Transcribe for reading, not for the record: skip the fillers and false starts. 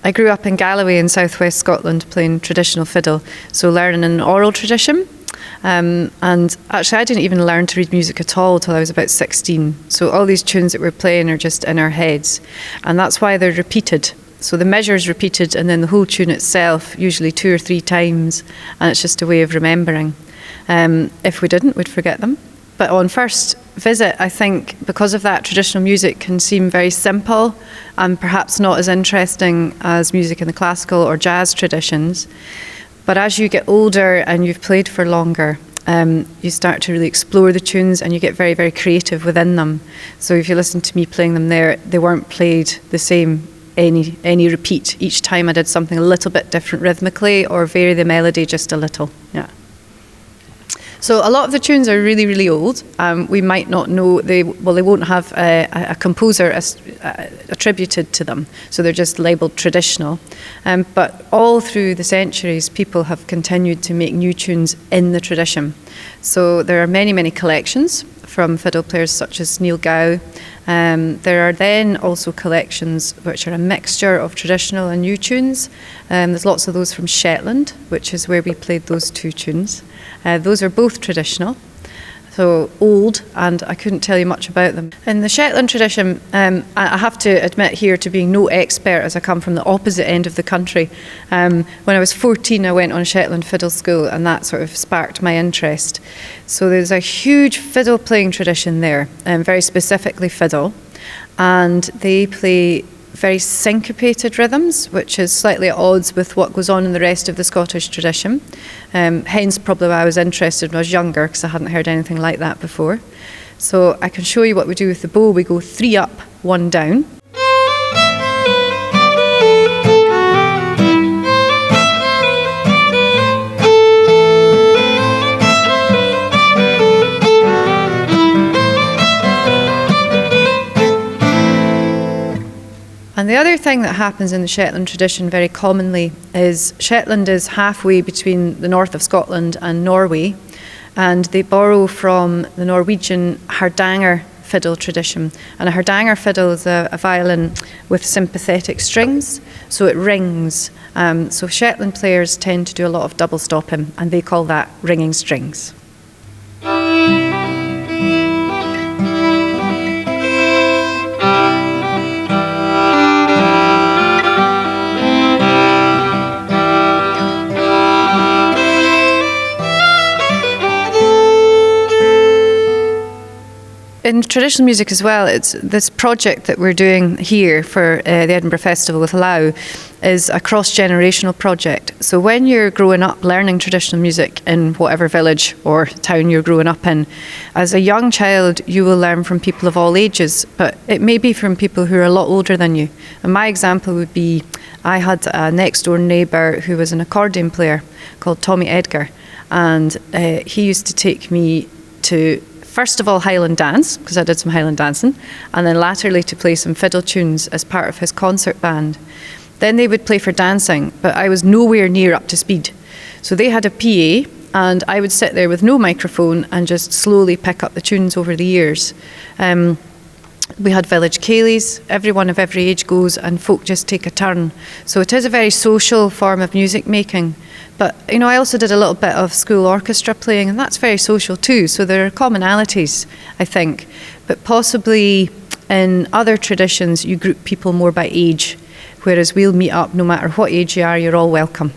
I grew up in Galloway in southwest Scotland playing traditional fiddle, so learning an oral tradition. And actually I didn't even learn to read music at all till I was about 16. So all these tunes that we're playing are just in our heads. And that's why they're repeated. So the measure's repeated and then the whole tune itself, usually 2 or 3 times. And it's just a way of remembering. If we didn't, we'd forget them. But on first visit, I think because of that, traditional music can seem very simple and perhaps not as interesting as music in the classical or jazz traditions. But as you get older and you've played for longer, you start to really explore the tunes and you get very, very creative within them. So if you listen to me playing them there, they weren't played the same, any repeat. Each time I did something a little bit different rhythmically or vary the melody just a little. Yeah. So a lot of the tunes are really, really old. We might not know, they won't have a composer attributed to them. So they're just labelled traditional. But all through the centuries, people have continued to make new tunes in the tradition. So there are many, many collections from fiddle players such as Neil Gow. There are then also collections which are a mixture of traditional and new tunes. There's lots of those from Shetland, which is where we played those 2 tunes. Those are both traditional, so old, and I couldn't tell you much about them. In the Shetland tradition, I have to admit here to being no expert as I come from the opposite end of the country. When I was 14, I went on Shetland fiddle school and that sort of sparked my interest. So there's a huge fiddle playing tradition there, very specifically fiddle, and they play very syncopated rhythms, which is slightly at odds with what goes on in the rest of the Scottish tradition. Hence probably why I was interested when I was younger, because I hadn't heard anything like that before. So I can show you what we do with the bow. We go 3 up, 1 down. And the other thing that happens in the Shetland tradition very commonly is Shetland is halfway between the north of Scotland and Norway, and they borrow from the Norwegian Hardanger fiddle tradition. And a Hardanger fiddle is a violin with sympathetic strings, so it rings. So Shetland players tend to do a lot of double stopping, and they call that ringing strings. In traditional music as well, it's this project that we're doing here for the Edinburgh Festival with Lau is a cross-generational project. So when you're growing up learning traditional music in whatever village or town you're growing up in, as a young child you will learn from people of all ages, but it may be from people who are a lot older than you. And my example would be, I had a next door neighbour who was an accordion player called Tommy Edgar, and he used to take me to first of all Highland dance, because I did some Highland dancing, and then latterly to play some fiddle tunes as part of his concert band. Then they would play for dancing, but I was nowhere near up to speed. So they had a PA, and I would sit there with no microphone and just slowly pick up the tunes over the years. We had village ceilidhs, everyone of every age goes and folk just take a turn. So it is a very social form of music making. But, you know, I also did a little bit of school orchestra playing, and that's very social too. So there are commonalities, I think. But possibly in other traditions, you group people more by age, whereas we'll meet up no matter what age you are, you're all welcome.